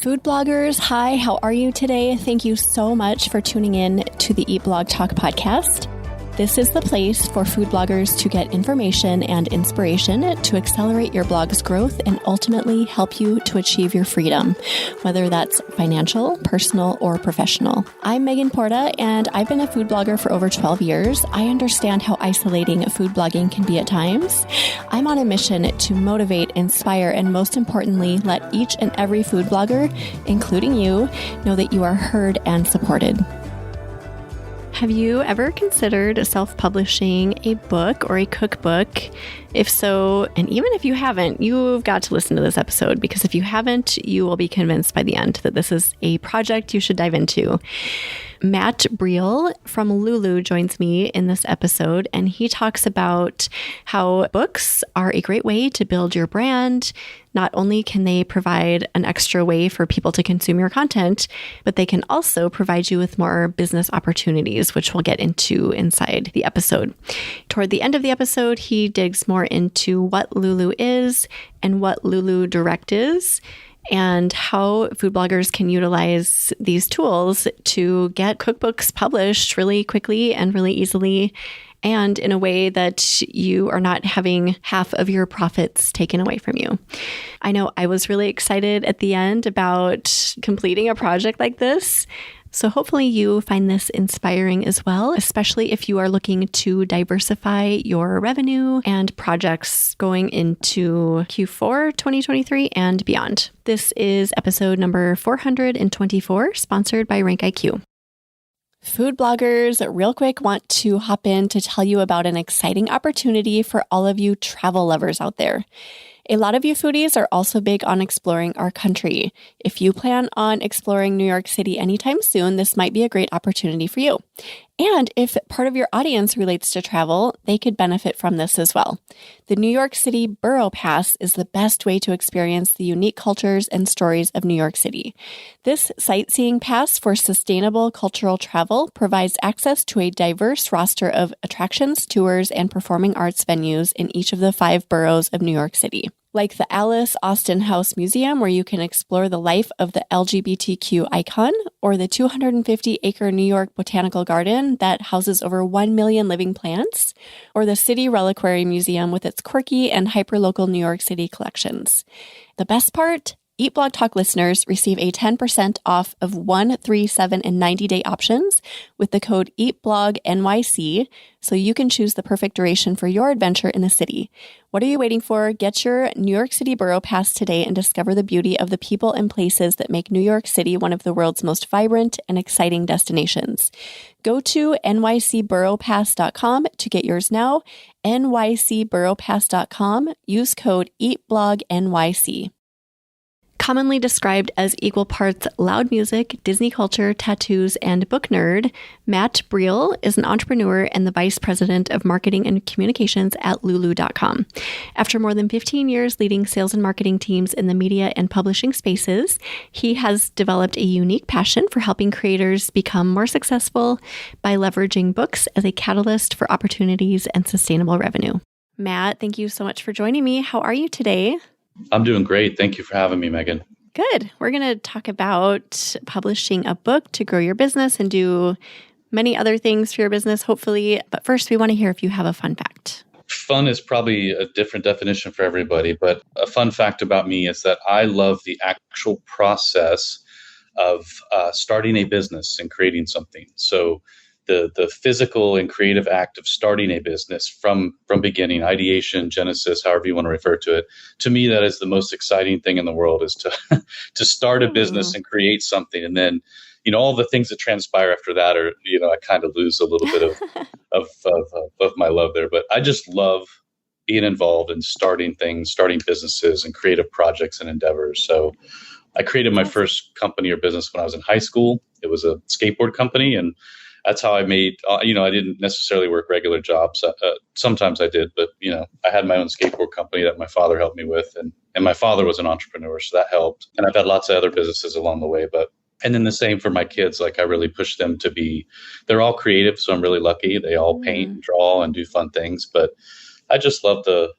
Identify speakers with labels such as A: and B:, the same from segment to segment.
A: Food bloggers, hi, how are you today? Thank you so much for tuning in to the Eat Blog Talk podcast. This is the place for food bloggers to get information and inspiration to accelerate your blog's growth and ultimately help you to achieve your freedom, whether that's financial, personal, or professional. I'm Megan Porta, and I've been a food blogger for over 12 years. I understand how isolating food blogging can be at times. I'm on a mission to motivate, inspire, and most importantly, let each and every food blogger, including you, know that you are heard and supported. Have you ever considered self-publishing a book or a cookbook? If so, and even if you haven't, you've got to listen to this episode, because if you haven't, you will be convinced by the end that this is a project you should dive into. Matt Briel from Lulu joins me in this episode, and he talks about how books are a great way to build your brand. Not only can they provide an extra way for people to consume your content, but they can also provide you with more business opportunities, which we'll get into inside the episode. Toward the end of the episode, he digs more into what Lulu is and what Lulu Direct is, and how food bloggers can utilize these tools to get cookbooks published really quickly and really easily, and in a way that you are not having half of your profits taken away from you. I know I was really excited at the end about completing a project like this. So hopefully you find this inspiring as well, especially if you are looking to diversify your revenue and projects going into Q4 2023 and beyond. This is episode number 424, sponsored by RankIQ. Food bloggers, real quick, want to hop in to tell you about an exciting opportunity for all of you travel lovers out there. A lot of you foodies are also big on exploring our country. If you plan on exploring New York City anytime soon, this might be a great opportunity for you. And if part of your audience relates to travel, they could benefit from this as well. The New York City Borough Pass is the best way to experience the unique cultures and stories of New York City. This sightseeing pass for sustainable cultural travel provides access to a diverse roster of attractions, tours, and performing arts venues in each of the 5 boroughs of New York City. Like the Alice Austin House Museum, where you can explore the life of the LGBTQ icon, or the 250-acre New York Botanical Garden that houses over 1 million living plants, or the City Reliquary Museum with its quirky and hyperlocal New York City collections. The best part? Eat Blog Talk listeners receive a 10% off of 1, 3, 7, and 90-day options with the code EATBLOGNYC, so you can choose the perfect duration for your adventure in the city. What are you waiting for? Get your New York City Borough Pass today and discover the beauty of the people and places that make New York City one of the world's most vibrant and exciting destinations. Go to nycboroughpass.com to get yours now. nycboroughpass.com. Use code EATBLOGNYC. Commonly described as equal parts loud music, Disney culture, tattoos, and book nerd, Matt Briel is an entrepreneur and the vice president of marketing and communications at Lulu.com. After more than 15 years leading sales and marketing teams in the media and publishing spaces, he has developed a unique passion for helping creators become more successful by leveraging books as a catalyst for opportunities and sustainable revenue. Matt, thank you so much for joining me. How are you today?
B: I'm doing great. Thank you for having me, Megan.
A: Good. We're going to talk about publishing a book to grow your business and do many other things for your business, hopefully. But first, we want to hear if you have a fun fact.
B: Fun is probably a different definition for everybody, but a fun fact about me is that I love the actual process of starting a business and creating something. So the physical and creative act of starting a business from beginning, ideation, genesis, however you want to refer to it. To me, that is the most exciting thing in the world, is to to start a business and create something. And then, all the things that transpire after that are, I kind of lose a little bit of my love there. But I just love being involved in starting things, starting businesses and creative projects and endeavors. So I created my first company or business when I was in high school. It was a skateboard company, and that's how I made, I didn't necessarily work regular jobs. Sometimes I did, but, I had my own skateboard company that my father helped me with. And my father was an entrepreneur, so that helped. And I've had lots of other businesses along the way. And then the same for my kids. Like, I really push them to they're all creative. So I'm really lucky. They all paint and draw and do fun things. But I just love the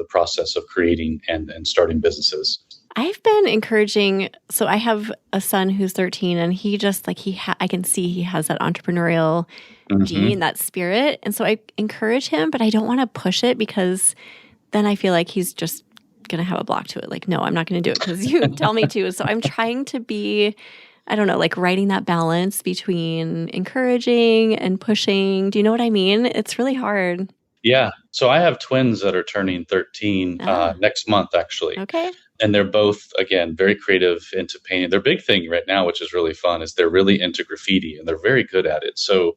B: process of creating and starting businesses.
A: I've been encouraging. So I have a son who's 13 and he just like, I can see he has that entrepreneurial
B: Hmm.
A: gene, that spirit. And so I encourage him, but I don't want to push it because then I feel like he's just going to have a block to it. Like, no, I'm not going to do it because you tell me to. So I'm trying to be, I don't know, like writing that balance between encouraging and pushing. Do you know what I mean? It's really hard.
B: Yeah. So I have twins that are turning 13
A: Ah,
B: next month, actually.
A: okay.
B: And they're both, again, very creative into painting. Their big thing right now, which is really fun, is they're really into graffiti and they're very good at it. So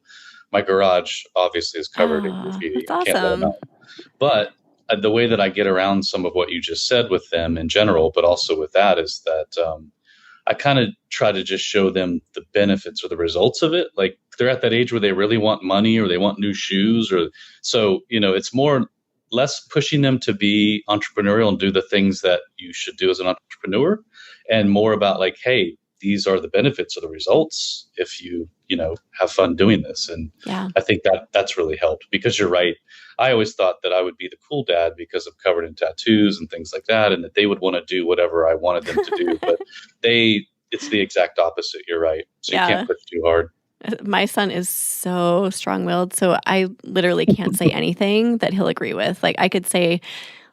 B: my garage obviously is covered in
A: Oh,
B: graffiti.
A: that's
B: I can't let them
A: awesome.
B: out. But the way that I get around some of what you just said with them in general, but also with that, is that I kind of try to just show them the benefits or the results of it. Like they're at that age where they really want money or they want new shoes or so, it's more less pushing them to be entrepreneurial and do the things that you should do as an entrepreneur and more about like, hey, these are the benefits or the results if you have fun doing this. And
A: Yeah.
B: I think that that's really helped because you're right. I always thought that I would be the cool dad because I'm covered in tattoos and things like that, and that they would want to do whatever I wanted them to do. But it's the exact opposite. You're right. So you can't
A: Yeah.
B: push too hard.
A: My son is so strong-willed, so I literally can't say anything that he'll agree with. Like I could say,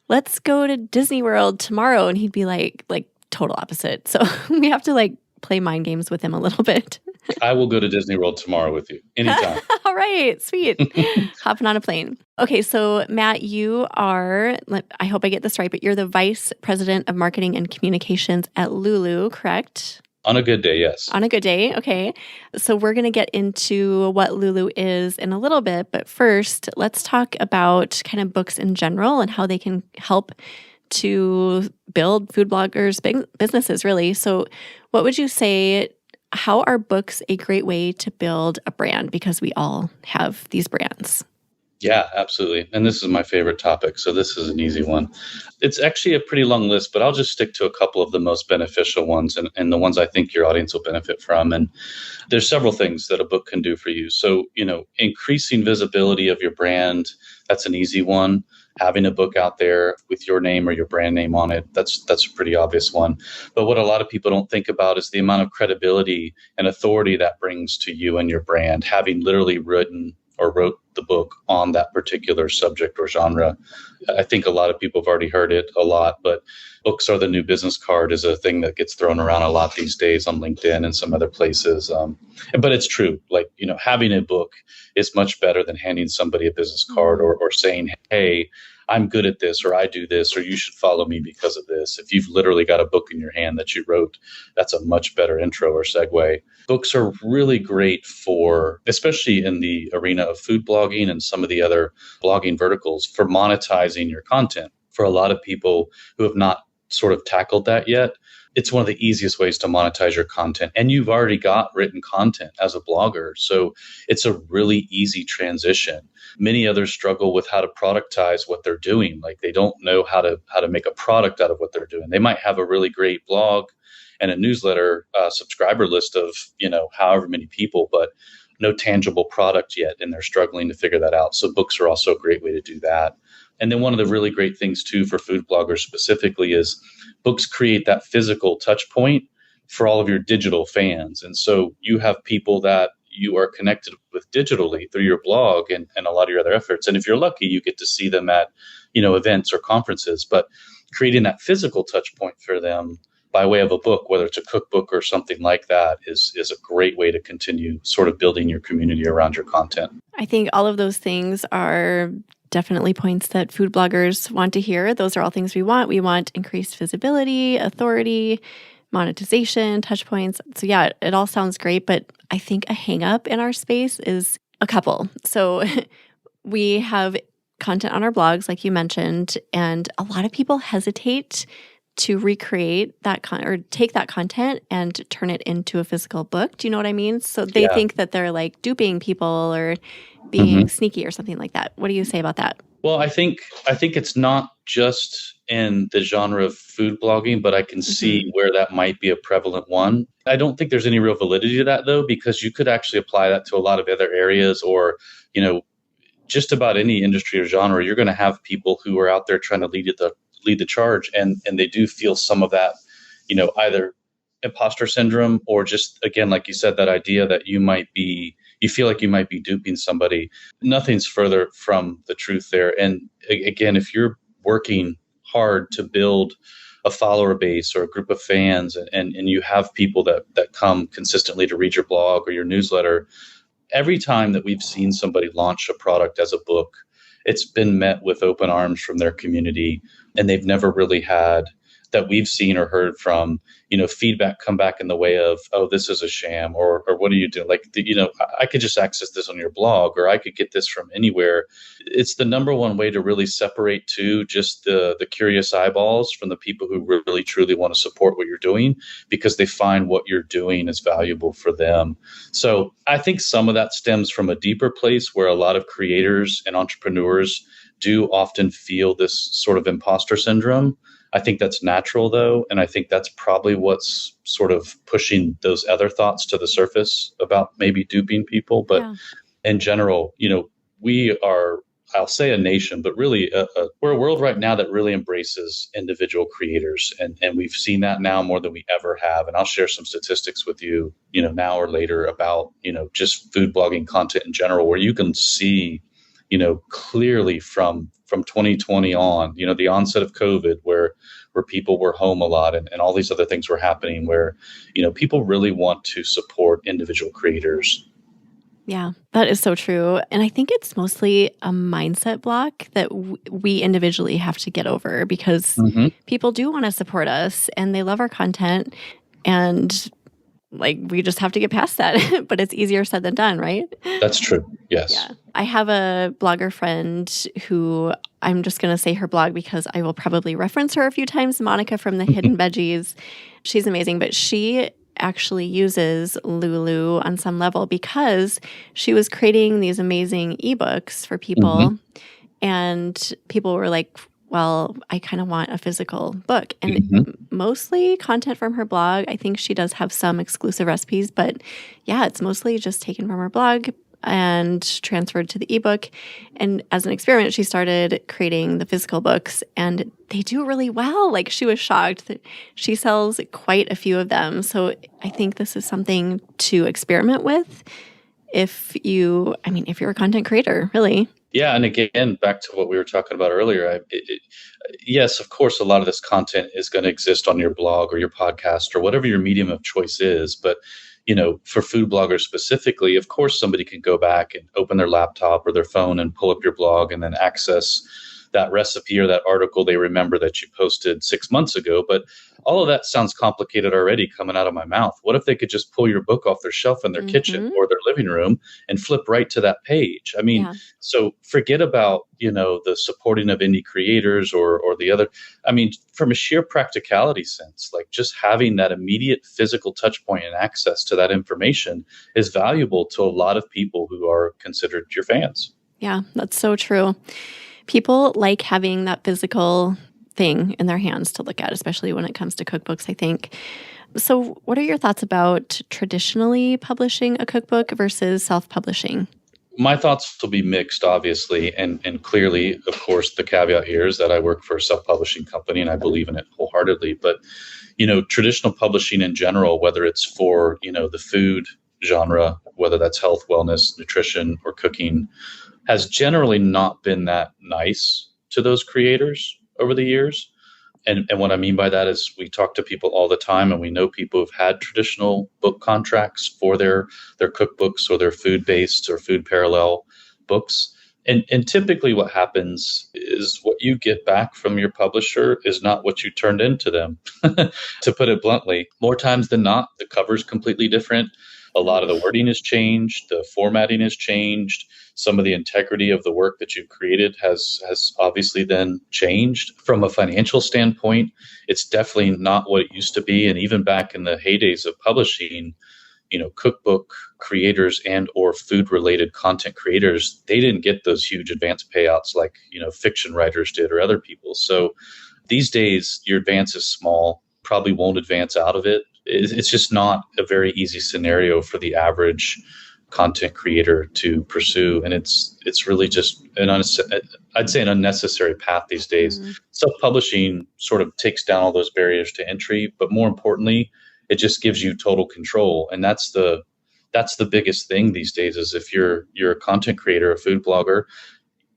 A: "Let's go to Disney World tomorrow," and he'd be like total opposite. So we have to like play mind games with him a little bit.
B: I will go to Disney World tomorrow with you anytime.
A: All right, sweet. Hopping on a plane. Okay, so Matt, you are, I hope I get this right, but you're the Vice President of Marketing and Communications at Lulu, correct?
B: On a good day, yes.
A: On a good day. Okay. So we're going to get into what Lulu is in a little bit. But first, let's talk about kind of books in general and how they can help to build food bloggers' big businesses, really. So, what would you say? How are books a great way to build a brand? Because we all have these brands.
B: Yeah, absolutely. And this is my favorite topic. So this is an easy one. It's actually a pretty long list, but I'll just stick to a couple of the most beneficial ones and the ones I think your audience will benefit from. And there's several things that a book can do for you. So, increasing visibility of your brand, that's an easy one. Having a book out there with your name or your brand name on it, that's a pretty obvious one. But what a lot of people don't think about is the amount of credibility and authority that brings to you and your brand, having literally written or wrote the book on that particular subject or genre. I think a lot of people have already heard it a lot, but books are the new business card is a thing that gets thrown around a lot these days on LinkedIn and some other places. But it's true. Like, having a book is much better than handing somebody a business card or saying, hey, I'm good at this, or I do this, or you should follow me because of this. If you've literally got a book in your hand that you wrote, that's a much better intro or segue. Books are really great for, especially in the arena of food blogging and some of the other blogging verticals, for monetizing your content. For a lot of people who have not sort of tackled that yet, it's one of the easiest ways to monetize your content. And you've already got written content as a blogger. So it's a really easy transition. Many others struggle with how to productize what they're doing. Like they don't know how to make a product out of what they're doing. They might have a really great blog and a newsletter subscriber list of, however many people, but no tangible product yet. And they're struggling to figure that out. So books are also a great way to do that. And then one of the really great things too for food bloggers specifically is books create that physical touch point for all of your digital fans. And so you have people that you are connected with digitally through your blog and a lot of your other efforts. And if you're lucky, you get to see them at, events or conferences. But creating that physical touch point for them by way of a book, whether it's a cookbook or something like that, is a great way to continue sort of building your community around your content.
A: I think all of those things are definitely points that food bloggers want to hear. Those are all things we want. We want increased visibility, authority, monetization, touch points. So yeah, it all sounds great, but I think a hang up in our space is a couple. So we have content on our blogs, like you mentioned, and a lot of people hesitate to recreate that or take that content and turn it into a physical book. Do you know what I mean? So they think that they're like duping people or being sneaky or something like that. What do you say about that?
B: Well, I think it's not just in the genre of food blogging, but I can see where that might be a prevalent one. I don't think there's any real validity to that though, because you could actually apply that to a lot of other areas or, just about any industry or genre. You're going to have people who are out there trying to lead the charge, and they do feel some of that either imposter syndrome or just, again, like you said, that idea that you feel like you might be duping somebody. Nothing's further from the truth there. And again, if you're working hard to build a follower base or a group of fans, and you have people that come consistently to read your blog or your newsletter, every time that we've seen somebody launch a product as a book, it's been met with open arms from their community, and they've never really had, that we've seen or heard from, feedback come back in the way of, oh, this is a sham, or what are you doing? Like, I could just access this on your blog, or I could get this from anywhere. It's the number one way to really separate just the curious eyeballs from the people who really truly want to support what you're doing, because they find what you're doing is valuable for them. So I think some of that stems from a deeper place where a lot of creators and entrepreneurs do often feel this sort of imposter syndrome. I think that's natural, though, and I think that's probably what's sort of pushing those other thoughts to the surface about maybe duping people. But in general, we are, I'll say a nation, but really we're a world right now that really embraces individual creators. And we've seen that now more than we ever have. And I'll share some statistics with you, now or later about, just food blogging content in general, where you can see, clearly from 2020 on, the onset of COVID, where people were home a lot, and all these other things were happening, where, people really want to support individual creators.
A: Yeah, that is so true. And I think it's mostly a mindset block that we individually have to get over, because people do want to support us and they love our content, and we just have to get past that. But it's easier said than done, right?
B: That's true. Yes.
A: Yeah. I have a blogger friend who, I'm just going to say her blog because I will probably reference her a few times, Monica from the Hidden Veggies. She's amazing, but she actually uses Lulu on some level because she was creating these amazing ebooks for people. And people were like, well, I kind of want a physical book. And mostly content from her blog. I think she does have some exclusive recipes, but yeah, it's mostly just taken from her blog and transferred to the ebook. And as an experiment, she started creating the physical books, and they do really well. She was shocked that she sells quite a few of them. So I think this is something to experiment with if you're a content creator, really.
B: Yeah. And again, back to what we were talking about earlier, yes, of course, a lot of this content is going to exist on your blog or your podcast or whatever your medium of choice is. But, for food bloggers specifically, of course, somebody can go back and open their laptop or their phone and pull up your blog and then access that recipe or that article they remember that you posted 6 months ago. But all of that sounds complicated already coming out of my mouth. What if they could just pull your book off their shelf in their kitchen or their living room and flip right to that page? So forget about, the supporting of indie creators or the other. From a sheer practicality sense, just having that immediate physical touch point and access to that information is valuable to a lot of people who are considered your fans.
A: Yeah, that's so true. People like having that physical thing in their hands to look at, especially when it comes to cookbooks, I think. So what are your thoughts about traditionally publishing a cookbook versus self-publishing?
B: My thoughts will be mixed, obviously. And clearly, of course, the caveat here is that I work for a self-publishing company and I believe in it wholeheartedly. But, traditional publishing in general, whether it's for, the food genre, whether that's health, wellness, nutrition, or cooking, has generally not been that nice to those creators over the years. And what I mean by that is we talk to people all the time, and we know people who've had traditional book contracts for their cookbooks or their food-based or food parallel books. And typically what happens is what you get back from your publisher is not what you turned into them, to put it bluntly. More times than not, the cover's completely different. A lot of the wording has changed. The formatting has changed. Some of the integrity of the work that you've created has obviously then changed. From a financial standpoint, it's definitely not what it used to be. And even back in the heydays of publishing, cookbook creators and or food related content creators, they didn't get those huge advance payouts like, fiction writers did or other people. So these days, your advance is small, probably won't advance out of it. It's just not a very easy scenario for the average content creator to pursue. And it's really just I'd say an unnecessary path these days.
A: Mm.
B: Self-publishing sort of takes down all those barriers to entry, but more importantly, it just gives you total control. And that's the biggest thing these days, is if you're a content creator, a food blogger,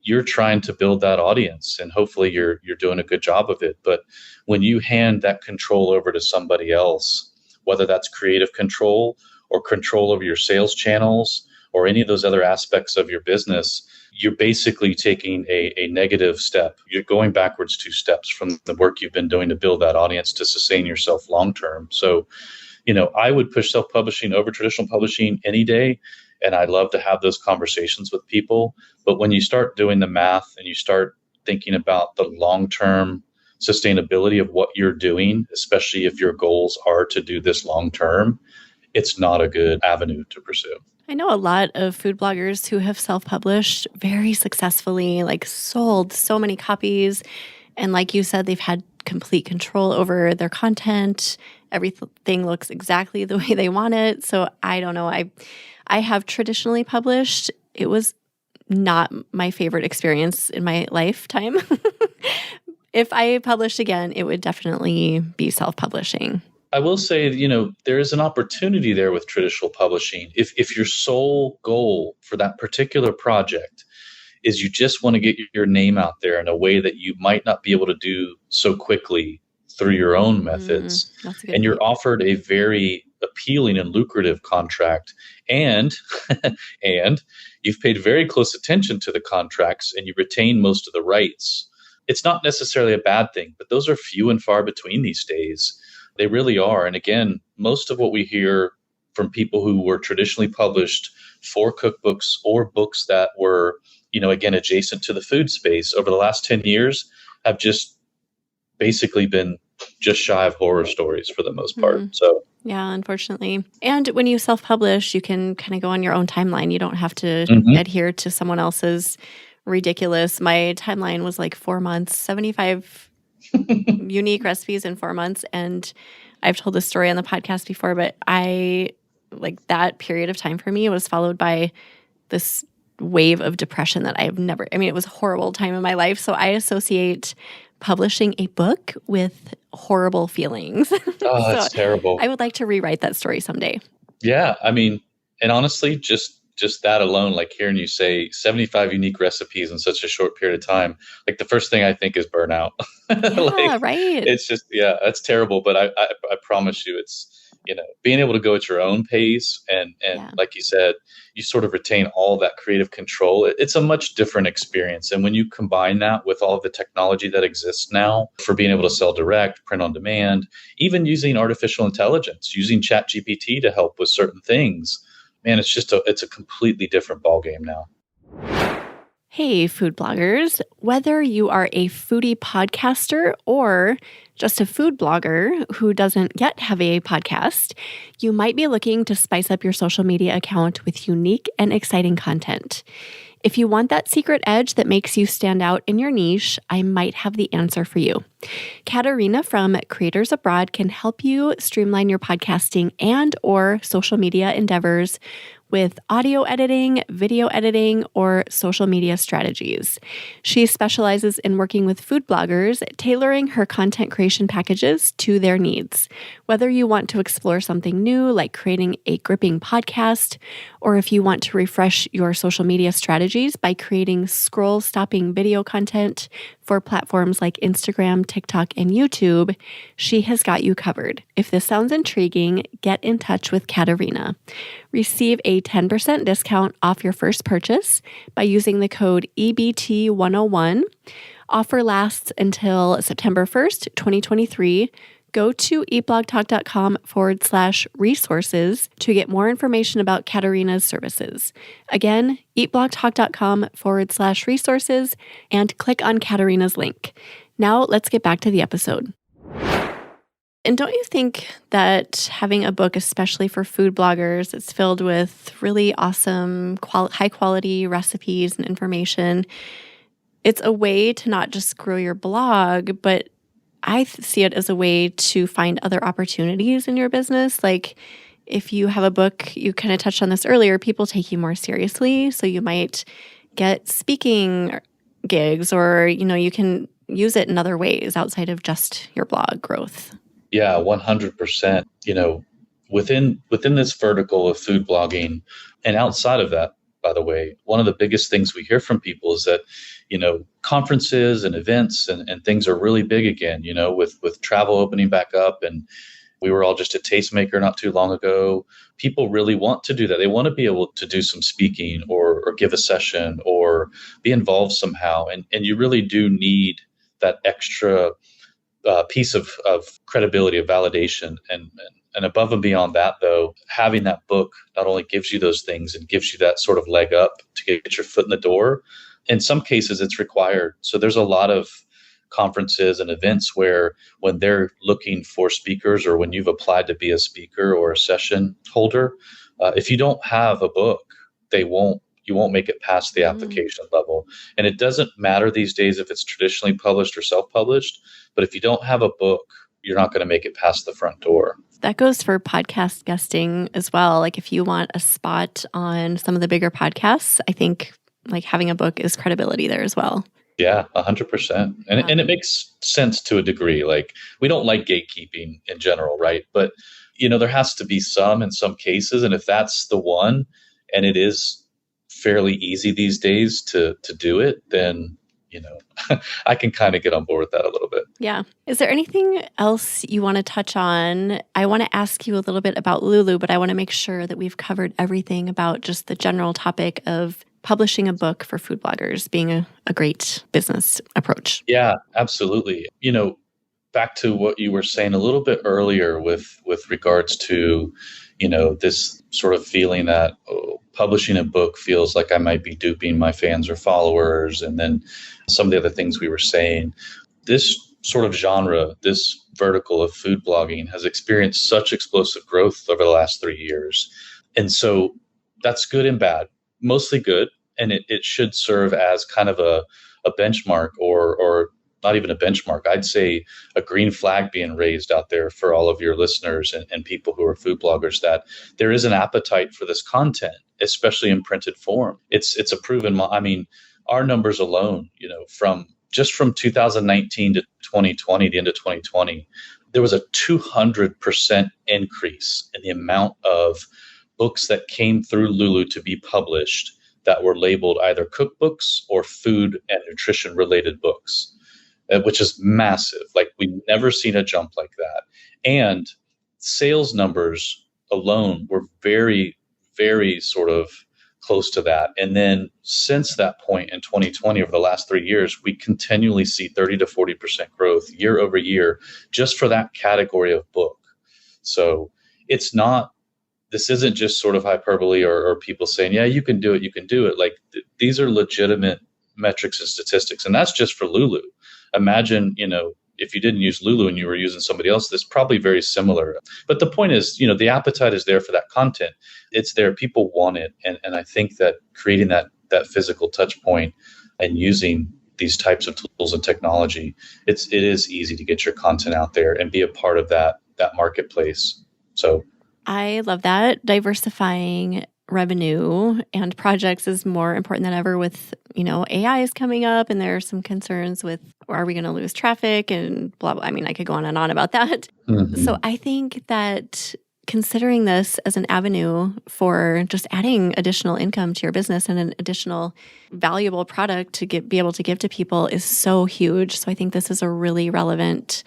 B: you're trying to build that audience, and hopefully you're doing a good job of it. But when you hand that control over to somebody else, whether that's creative control or control over your sales channels or any of those other aspects of your business, you're basically taking a negative step. You're going backwards 2 steps from the work you've been doing to build that audience to sustain yourself long term. So, I would push self-publishing over traditional publishing any day. And I love to have those conversations with people. But when you start doing the math and you start thinking about the long-term sustainability of what you're doing, especially if your goals are to do this long-term, it's not a good avenue to pursue.
A: I know a lot of food bloggers who have self-published very successfully, like sold so many copies. And like you said, they've had complete control over their content. Everything looks exactly the way they want it. So I don't know. I have traditionally published. It was not my favorite experience in my lifetime. If I published again, it would definitely be self-publishing.
B: I will say, there is an opportunity there with traditional publishing. If your sole goal for that particular project is you just want to get your name out there in a way that you might not be able to do so quickly through your own methods, and you're offered a very appealing and lucrative contract, and and you've paid very close attention to the contracts and you retain most of the rights, it's not necessarily a bad thing. But those are few and far between these days. They really are. And again, most of what we hear from people who were traditionally published for cookbooks or books that were, again, adjacent to the food space over the last 10 years have just basically been just shy of horror stories for the most part. So
A: yeah, unfortunately. And when you self-publish, you can kind of go on your own timeline. You don't have to adhere to someone else's ridiculous. My timeline was like 4 months, 75 unique recipes in 4 months. And I've told this story on the podcast before, but that period of time for me was followed by this wave of depression that it was a horrible time in my life. So I associate publishing a book with horrible feelings.
B: Oh, that's terrible.
A: I would like to rewrite that story someday.
B: Yeah. And honestly, just that alone, like hearing you say 75 unique recipes in such a short period of time, like the first thing I think is burnout.
A: Yeah, right.
B: It's just, that's terrible. But I promise you, it's, being able to go at your own pace and like you said, you sort of retain all that creative control. It's a much different experience. And when you combine that with all of the technology that exists now for being able to sell direct, print on demand, even using artificial intelligence, using ChatGPT to help with certain things, man, it's a completely different ballgame now.
A: Hey, food bloggers. Whether you are a foodie podcaster or just a food blogger who doesn't yet have a podcast, you might be looking to spice up your social media account with unique and exciting content. If you want that secret edge that makes you stand out in your niche, I might have the answer for you. Katarina from Creators Abroad can help you streamline your podcasting and or social media endeavors with audio editing, video editing, or social media strategies. She specializes in working with food bloggers, tailoring her content creation packages to their needs. Whether you want to explore something new, like creating a gripping podcast, or if you want to refresh your social media strategies by creating scroll-stopping video content for platforms like Instagram, TikTok, and YouTube, she has got you covered. If this sounds intriguing, get in touch with Katarina. Receive a 10% discount off your first purchase by using the code EBT101. Offer lasts until September 1st, 2023. Go to eatblogtalk.com/resources to get more information about Katarina's services. Again, eatblogtalk.com/resources and click on Katarina's link. Now let's get back to the episode. And don't you think that having a book, especially for food bloggers, it's filled with really awesome, high quality recipes and information, it's a way to not just grow your blog, but I see it as a way to find other opportunities in your business. Like if you have a book, you kind of touched on this earlier, people take you more seriously. So you might get speaking gigs, or, you can use it in other ways outside of just your blog growth.
B: Yeah, 100%. Within this vertical of food blogging and outside of that, by the way, one of the biggest things we hear from people is that, conferences and events and things are really big again, with travel opening back up. And we were all just at Tastemaker not too long ago. People really want to do that. They want to be able to do some speaking or give a session or be involved somehow. And you really do need that extra piece of credibility, of validation. And above and beyond that, though, having that book not only gives you those things and gives you that sort of leg up to get your foot in the door. In some cases, it's required. So there's a lot of conferences and events where when they're looking for speakers, or when you've applied to be a speaker or a session holder, if you don't have a book, you won't make it past the application level. And it doesn't matter these days if it's traditionally published or self-published, but if you don't have a book, you're not going to make it past the front door.
A: That goes for podcast guesting as well. Like if you want a spot on some of the bigger podcasts, I think like having a book is credibility there as well.
B: Yeah, 100%. And it makes sense to a degree. Like we don't like gatekeeping in general, right? But, there has to be some in some cases. And if that's the one, and it is fairly easy these days to do it, then, I can kind of get on board with that a little bit.
A: Yeah. Is there anything else you want to touch on? I want to ask you a little bit about Lulu, but I want to make sure that we've covered everything about just the general topic of publishing a book for food bloggers being a great business approach.
B: Yeah, absolutely. Back to what you were saying a little bit earlier with regards to, this sort of feeling that publishing a book feels like I might be duping my fans or followers. And then some of the other things we were saying, this sort of genre, this vertical of food blogging has experienced such explosive growth over the last 3 years. And so that's good and bad, mostly good. And it should serve as kind of a benchmark or not even a benchmark. I'd say a green flag being raised out there for all of your listeners and people who are food bloggers, that there is an appetite for this content, especially in printed form. It's a proven, our numbers alone, from 2019 to 2020, the end of 2020, there was a 200% increase in the amount of books that came through Lulu to be published that were labeled either cookbooks or food and nutrition related books, which is massive. Like we've never seen a jump like that. And sales numbers alone were very, very sort of close to that. And then since that point in 2020, over the last 3 years, we continually see 30 to 40% growth year over year just for that category of book. So this isn't just sort of hyperbole or people saying, yeah, you can do it. Like these are legitimate metrics and statistics. And that's just for Lulu. Imagine, if you didn't use Lulu and you were using somebody else, that's probably very similar. But the point is, the appetite is there for that content. It's there. People want it. And I think that creating that physical touch point and using these types of tools and technology, it is easy to get your content out there and be a part of that marketplace. So
A: I love that. Diversifying revenue and projects is more important than ever with, AI is coming up, and there are some concerns with, are we going to lose traffic and blah, blah. I could go on and on about that. Mm-hmm. So I think that considering this as an avenue for just adding additional income to your business and an additional valuable product to be able to give to people is so huge. So I think this is a really relevant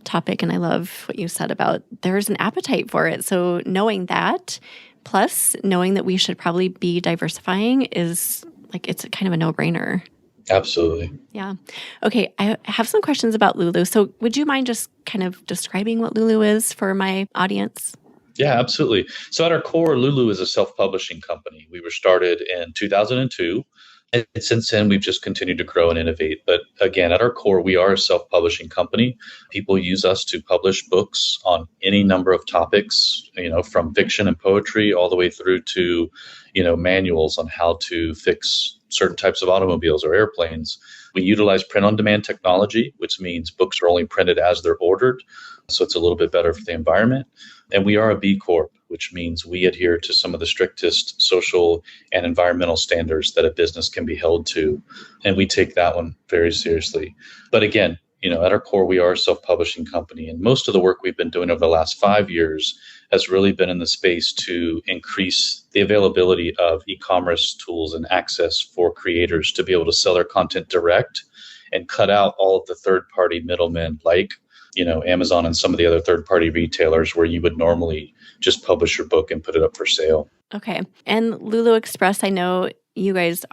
A: topic. And I love what you said about there's an appetite for it. So knowing that, plus knowing that we should probably be diversifying is like, it's kind of a no-brainer.
B: Absolutely.
A: Yeah. Okay. I have some questions about Lulu. So would you mind just kind of describing what Lulu is for my audience?
B: Yeah, absolutely. So at our core, Lulu is a self-publishing company. We were started in 2002. And since then, we've just continued to grow and innovate. But again, at our core, we are a self-publishing company. People use us to publish books on any number of topics, from fiction and poetry all the way through to, manuals on how to fix certain types of automobiles or airplanes. We utilize print-on-demand technology, which means books are only printed as they're ordered. So it's a little bit better for the environment. And we are a B Corp, which means we adhere to some of the strictest social and environmental standards that a business can be held to. And we take that one very seriously. But again, at our core, we are a self-publishing company. And most of the work we've been doing over the last 5 years has really been in the space to increase the availability of e-commerce tools and access for creators to be able to sell their content direct and cut out all of the third-party middlemen like Amazon and some of the other third-party retailers where you would normally just publish your book and put it up for sale.
A: Okay. And Lulu Express, I know you guys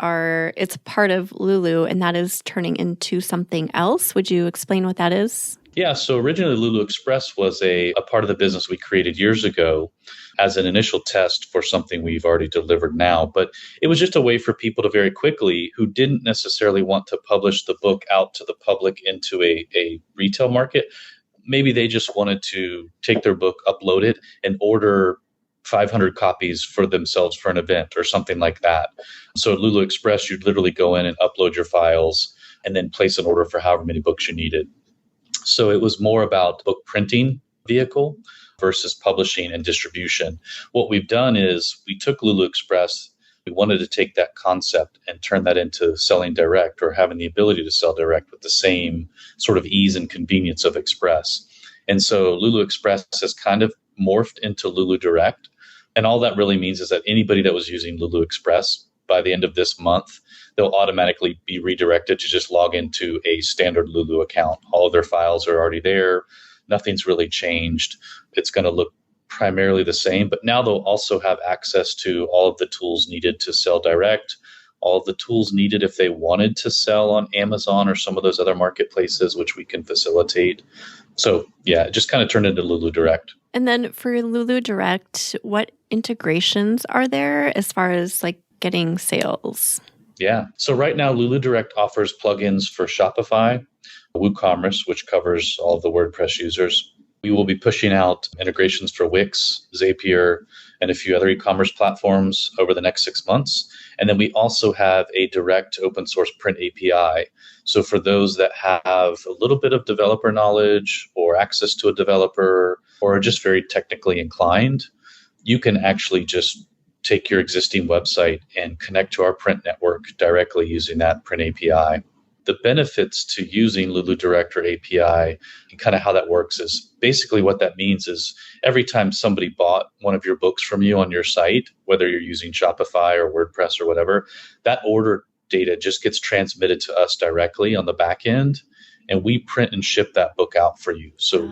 A: it's part of Lulu, and that is turning into something else. Would you explain what that is?
B: Yeah, so originally Lulu Express was a part of the business we created years ago as an initial test for something we've already delivered now. But it was just a way for people to very quickly, who didn't necessarily want to publish the book out to the public into a retail market, maybe they just wanted to take their book, upload it, and order 500 copies for themselves for an event or something like that. So at Lulu Express, you'd literally go in and upload your files and then place an order for however many books you needed. So it was more about book printing vehicle versus publishing and distribution. What we've done is we took Lulu Express. We wanted to take that concept and turn that into selling direct, or having the ability to sell direct with the same sort of ease and convenience of Express. And so Lulu Express has kind of morphed into Lulu Direct. And all that really means is that anybody that was using Lulu Express, by the end of this month, they'll automatically be redirected to just log into a standard Lulu account. All of their files are already there. Nothing's really changed. It's going to look primarily the same, but now they'll also have access to all of the tools needed to sell direct, all of the tools needed if they wanted to sell on Amazon or some of those other marketplaces, which we can facilitate. So yeah, it just kind of turned into Lulu Direct.
A: And then for Lulu Direct, what integrations are there as far as like getting sales?
B: Yeah. So right now, Lulu Direct offers plugins for Shopify, WooCommerce, which covers all of the WordPress users. We will be pushing out integrations for Wix, Zapier, and a few other e-commerce platforms over the next 6 months. And then we also have a direct open source print API. So for those that have a little bit of developer knowledge or access to a developer or are just very technically inclined, you can actually just take your existing website and connect to our print network directly using that print API. The benefits to using Lulu Direct or API and kind of how that works is basically what that means is every time somebody bought one of your books from you on your site, whether you're using Shopify or WordPress or whatever, that order data just gets transmitted to us directly on the back end, and we print and ship that book out for you. So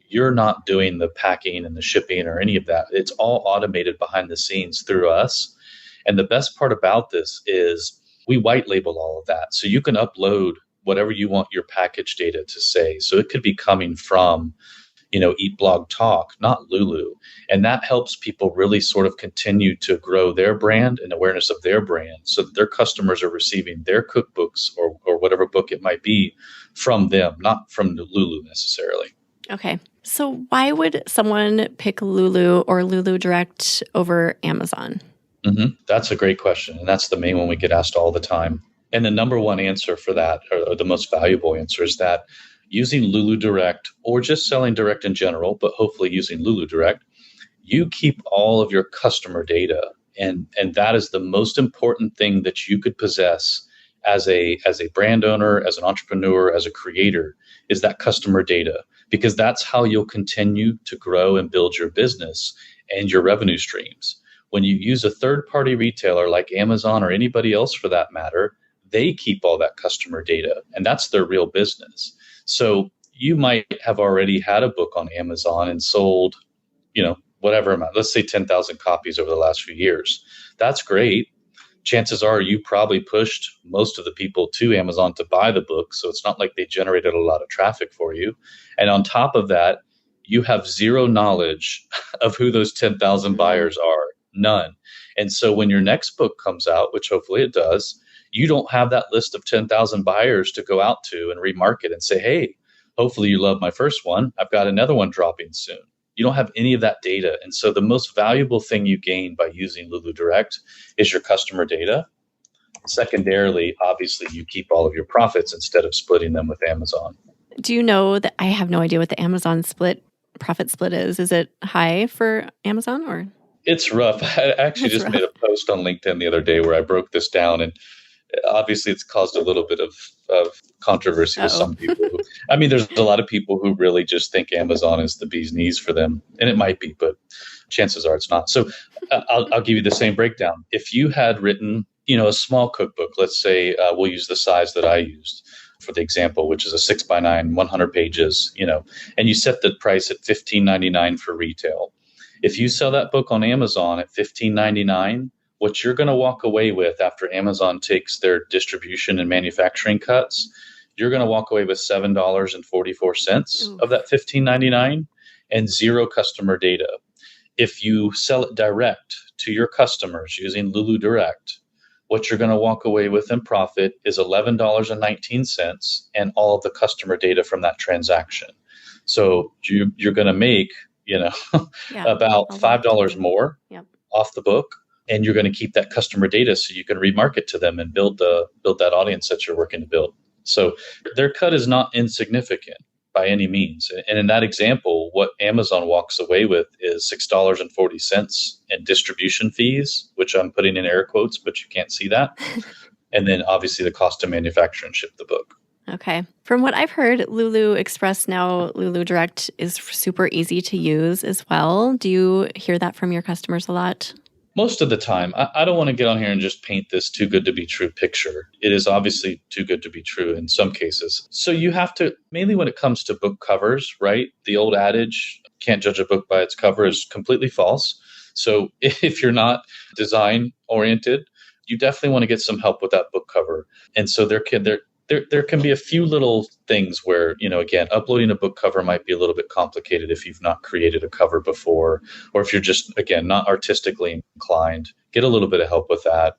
B: you're not doing the packing and the shipping or any of that. It's all automated behind the scenes through us. And the best part about this is we white label all of that. So you can upload whatever you want your package data to say. So it could be coming from, Eat Blog Talk, not Lulu. And that helps people really sort of continue to grow their brand and awareness of their brand so that their customers are receiving their cookbooks or whatever book it might be from them, not from Lulu necessarily.
A: Okay. So why would someone pick Lulu or Lulu Direct over Amazon?
B: That's a great question. And that's the main one we get asked all the time. And the number one answer for that, or the most valuable answer, is that using Lulu Direct or just selling direct in general, but hopefully using Lulu Direct, you keep all of your customer data. And that is the most important thing that you could possess as a brand owner, as an entrepreneur, as a creator, is that customer data, because that's how you'll continue to grow and build your business and your revenue streams. When you use a third-party retailer like Amazon or anybody else for that matter, they keep all that customer data, and that's their real business. So you might have already had a book on Amazon and sold, whatever amount, let's say 10,000 copies over the last few years. That's great. Chances are you probably pushed most of the people to Amazon to buy the book, so it's not like they generated a lot of traffic for you. And on top of that, you have zero knowledge of who those 10,000 buyers are. None. And so when your next book comes out, which hopefully it does, you don't have that list of 10,000 buyers to go out to and remarket and say, hey, hopefully you love my first one. I've got another one dropping soon. You don't have any of that data. And so the most valuable thing you gain by using Lulu Direct is your customer data. Secondarily, obviously, you keep all of your profits instead of splitting them with Amazon.
A: Do you know that I have no idea what the Amazon split profit split is. Is it high for Amazon or?
B: It's rough. I actually
A: It's
B: just
A: rough.
B: made a post on LinkedIn the other day where I broke this down, and obviously it's caused a little bit of controversy with
A: Uh-oh.
B: some people. I mean, there's a lot of people who really just think Amazon is the bee's knees for them, and it might be, but chances are it's not. So I'll give you the same breakdown. If you had written, a small cookbook, let's say we'll use the size that I used for the example, which is a 6x9, 100 pages, and you set the price at $15.99 for retail. If you sell that book on Amazon at $15.99, what you're going to walk away with after Amazon takes their distribution and manufacturing cuts, you're going to walk away with $7.44 of that $15.99 and zero customer data. If you sell it direct to your customers using Lulu Direct, what you're going to walk away with in profit is $11.19 and all of the customer data from that transaction. So you're going to make, about $5 more off the book, and you're going to keep that customer data so you can remarket to them and build that audience that you're working to build. So their cut is not insignificant by any means. And in that example, what Amazon walks away with is $6.40 in distribution fees, which I'm putting in air quotes, but you can't see that. And then obviously the cost to manufacture and ship the book.
A: Okay. From what I've heard, Lulu Express, now Lulu Direct, is super easy to use as well. Do you hear that from your customers a lot?
B: Most of the time. I don't want to get on here and just paint this too good to be true picture. It is obviously too good to be true in some cases. So you have to, mainly when it comes to book covers, right? The old adage, can't judge a book by its cover, is completely false. So if you're not design oriented, you definitely want to get some help with that book cover. And so there can be a few little things where, again, uploading a book cover might be a little bit complicated if you've not created a cover before, or if you're just, again, not artistically inclined. Get a little bit of help with that.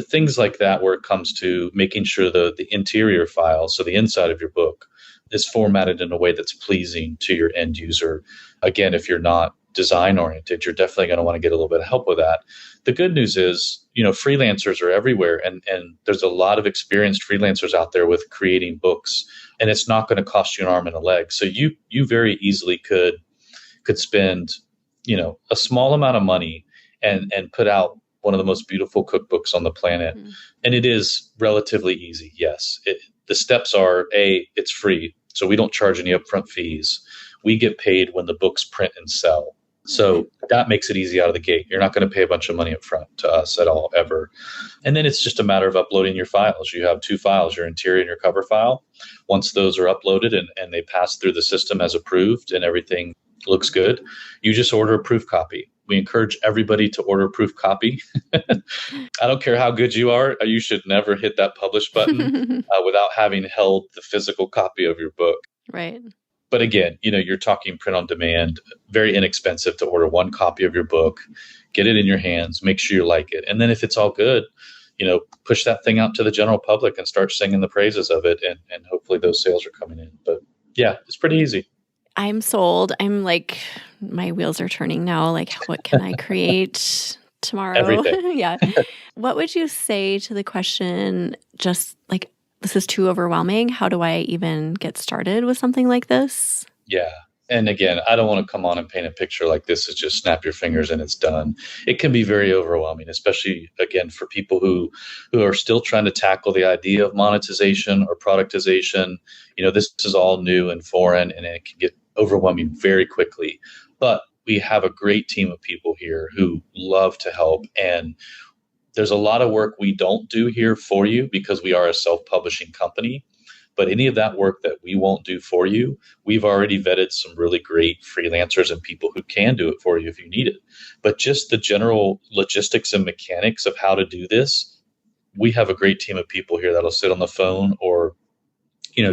B: Things like that, where it comes to making sure the interior file, so the inside of your book, is formatted in a way that's pleasing to your end user. Again, if you're not design oriented, you're definitely going to want to get a little bit of help with that. The good news is, freelancers are everywhere, and there's a lot of experienced freelancers out there with creating books, and it's not going to cost you an arm and a leg. So you very easily could spend, a small amount of money and put out one of the most beautiful cookbooks on the planet. Mm. And it is relatively easy. Yes. The steps are, it's free. So we don't charge any upfront fees. We get paid when the books print and sell. So that makes it easy out of the gate. You're not going to pay a bunch of money up front to us at all, ever. And then it's just a matter of uploading your files. You have two files, your interior and your cover file. Once those are uploaded and they pass through the system as approved and everything looks good, you just order a proof copy. We encourage everybody to order a proof copy. I don't care how good you are. You should never hit that publish button without having held the physical copy of your book.
A: Right.
B: But again, you're talking print on demand, very inexpensive to order one copy of your book, get it in your hands, make sure you like it. And then if it's all good, push that thing out to the general public and start singing the praises of it. And hopefully those sales are coming in. But yeah, it's pretty easy.
A: I'm sold. I'm like, my wheels are turning now. Like, what can I create tomorrow?
B: Everything.
A: Yeah. What would you say to the question, just like, this is too overwhelming? How do I even get started with something like this?
B: Yeah. And again, I don't want to come on and paint a picture like this is just snap your fingers and it's done. It can be very overwhelming, especially, again, for people who are still trying to tackle the idea of monetization or productization. This is all new and foreign, and it can get overwhelming very quickly. But we have a great team of people here who love to help. And there's a lot of work we don't do here for you because we are a self-publishing company. But any of that work that we won't do for you, we've already vetted some really great freelancers and people who can do it for you if you need it. But just the general logistics and mechanics of how to do this, we have a great team of people here that'll sit on the phone or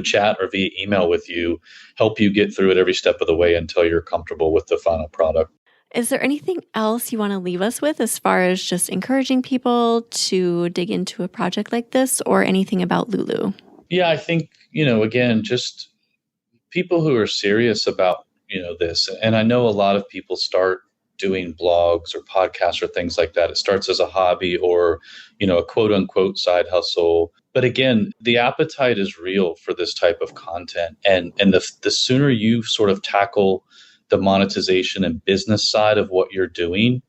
B: chat or via email with you, help you get through it every step of the way until you're comfortable with the final product.
A: Is there anything else you want to leave us with as far as just encouraging people to dig into a project like this, or anything about Lulu?
B: Yeah, I think, again, just people who are serious about, this. And I know a lot of people start doing blogs or podcasts or things like that. It starts as a hobby or, a quote unquote side hustle. But again, the appetite is real for this type of content. And the sooner you sort of tackle the monetization and business side of what you're doing,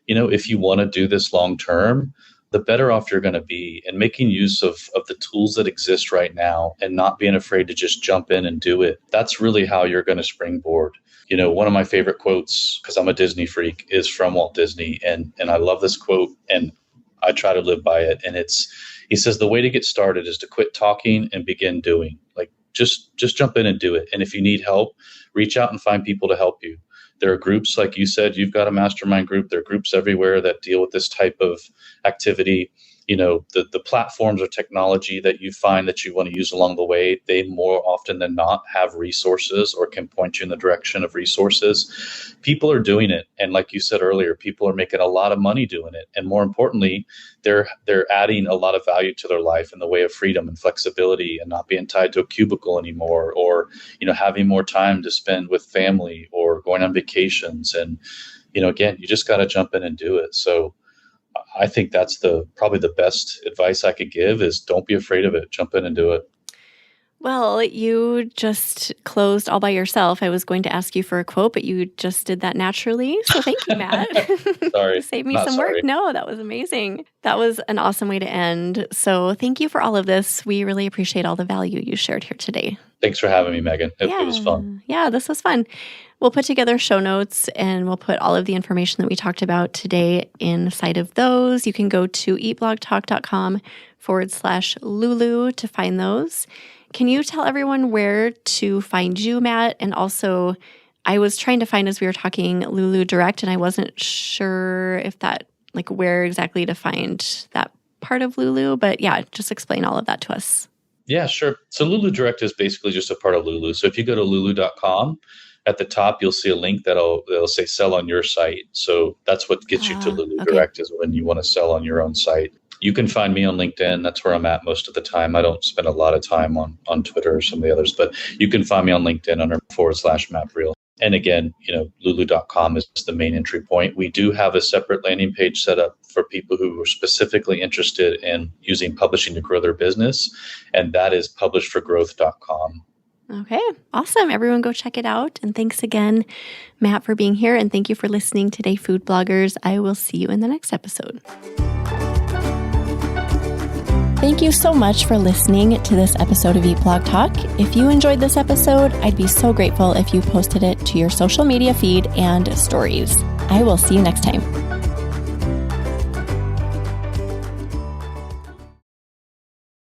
B: if you want to do this long term, the better off you're going to be. And making use of the tools that exist right now and not being afraid to just jump in and do it. That's really how you're going to springboard. One of my favorite quotes, because I'm a Disney freak, is from Walt Disney. And I love this quote and I try to live by it. And he says, the way to get started is to quit talking and begin doing. Like, just jump in and do it. And if you need help, reach out and find people to help you. There are groups, like you said, you've got a mastermind group. There are groups everywhere that deal with this type of activity. The platforms or technology that you find that you want to use along the way, they more often than not have resources or can point you in the direction of resources. People are doing it. And like you said earlier, people are making a lot of money doing it. And more importantly, they're adding a lot of value to their life in the way of freedom and flexibility and not being tied to a cubicle anymore, or, having more time to spend with family or going on vacations. And, again, you just got to jump in and do it. So I think that's probably the best advice I could give is don't be afraid of it. Jump in and do it.
A: Well, you just closed all by yourself. I was going to ask you for a quote, but you just did that naturally. So thank you, Matt.
B: Sorry.
A: You saved me some work. No, that was amazing. That was an awesome way to end. So thank you for all of this. We really appreciate all the value you shared here today.
B: Thanks for having me, Megan. It was fun.
A: Yeah, this was fun. We'll put together show notes and we'll put all of the information that we talked about today inside of those. You can go to eatblogtalk.com/Lulu to find those. Can you tell everyone where to find you, Matt? And also, I was trying to find, as we were talking, Lulu Direct, and I wasn't sure if that, where exactly to find that part of Lulu. But yeah, just explain all of that to us.
B: Yeah, sure. So Lulu Direct is basically just a part of Lulu. So if you go to lulu.com, at the top, you'll see a link that'll say sell on your site. So that's what gets you to Lulu Direct, is when you want to sell on your own site. You can find me on LinkedIn. That's where I'm at most of the time. I don't spend a lot of time on Twitter or some of the others, but you can find me on LinkedIn under /Matt Briel. And again, lulu.com is the main entry point. We do have a separate landing page set up for people who are specifically interested in using publishing to grow their business. And that is publishforgrowth.com.
A: Okay, awesome. Everyone go check it out. And thanks again, Matt, for being here. And thank you for listening today, food bloggers. I will see you in the next episode. Thank you so much for listening to this episode of Eat Blog Talk. If you enjoyed this episode, I'd be so grateful if you posted it to your social media feed and stories. I will see you next time.